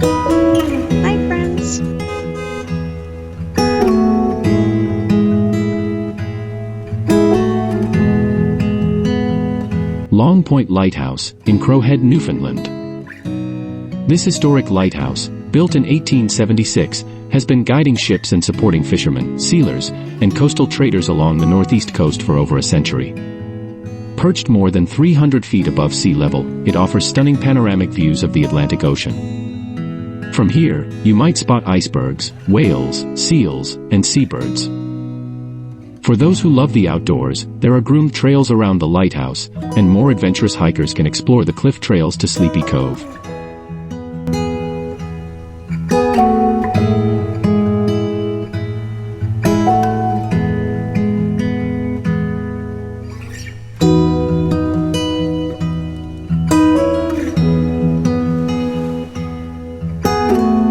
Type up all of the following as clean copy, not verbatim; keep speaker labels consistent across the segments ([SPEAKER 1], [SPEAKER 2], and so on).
[SPEAKER 1] Hi, friends.
[SPEAKER 2] Long Point Lighthouse, in Crowhead, Newfoundland. This historic lighthouse, built in 1876, has been guiding ships and supporting fishermen, sealers, and coastal traders along the northeast coast for over a century. Perched more than 300 feet above sea level, it offers stunning panoramic views of the Atlantic Ocean. From here, you might spot icebergs, whales, seals, and seabirds. For those who love the outdoors, there are groomed trails around the lighthouse, and more adventurous hikers can explore the cliff trails to Sleepy Cove.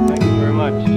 [SPEAKER 3] Thank you very much.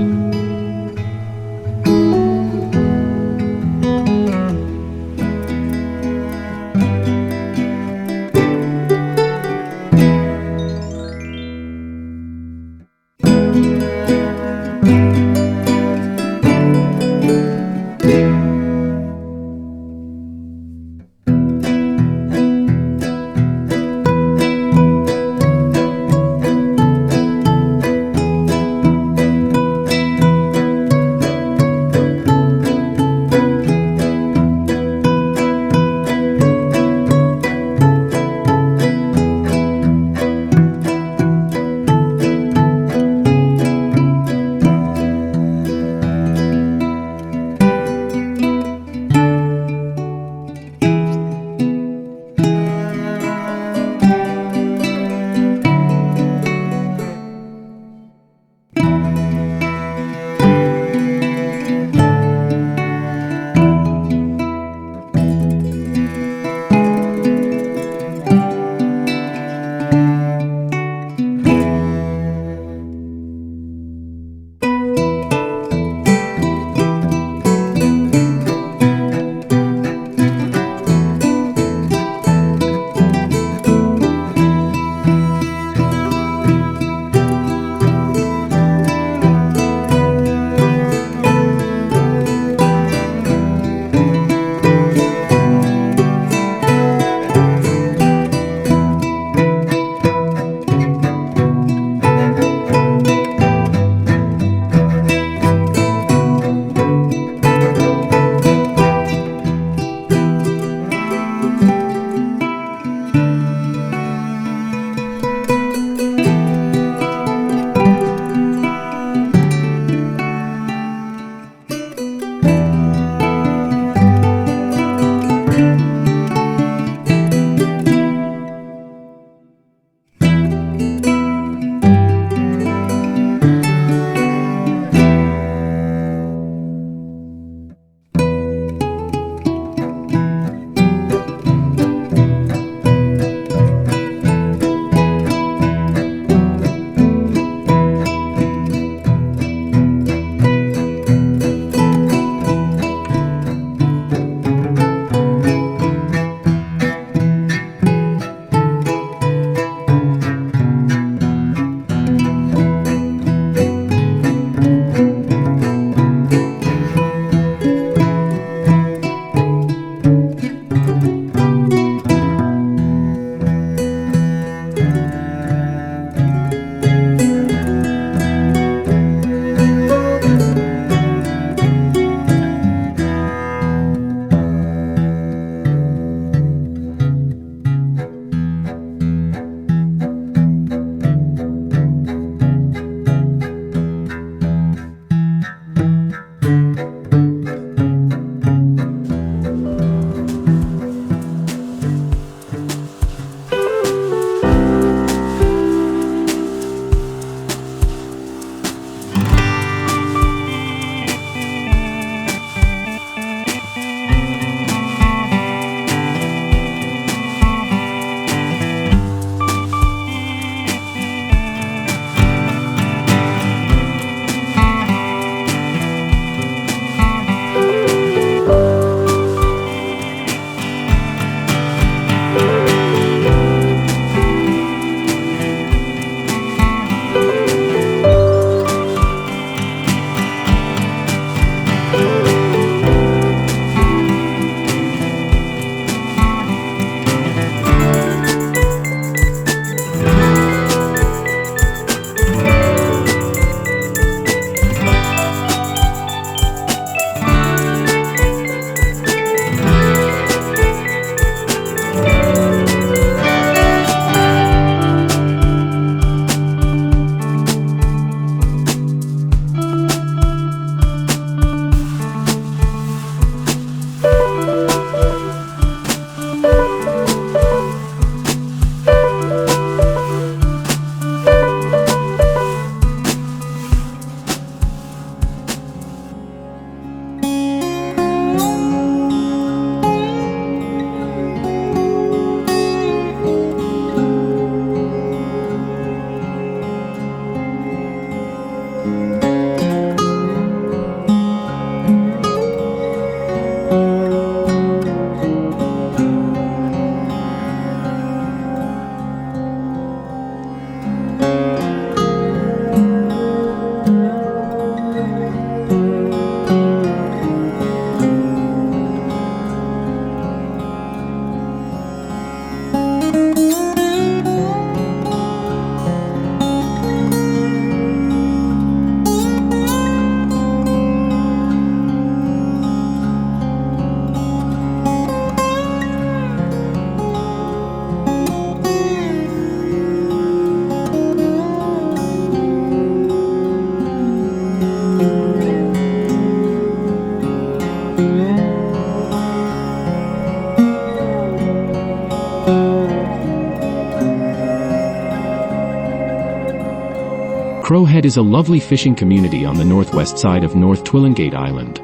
[SPEAKER 2] Crow Head is a lovely fishing community on the northwest side of North Twillingate Island.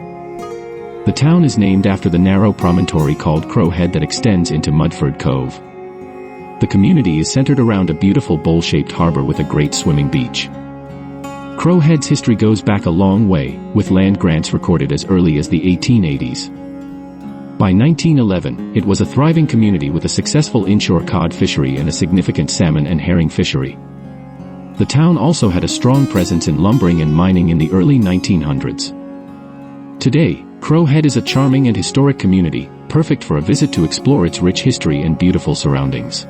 [SPEAKER 2] The town is named after the narrow promontory called Crow Head that extends into Mudford Cove. The community is centered around a beautiful bowl-shaped harbor with a great swimming beach. Crow Head's history goes back a long way, with land grants recorded as early as the 1880s. By 1911, it was a thriving community with a successful inshore cod fishery and a significant salmon and herring fishery. The town also had a strong presence in lumbering and mining in the early 1900s. Today, Crow Head is a charming and historic community, perfect for a visit to explore its rich history and beautiful surroundings.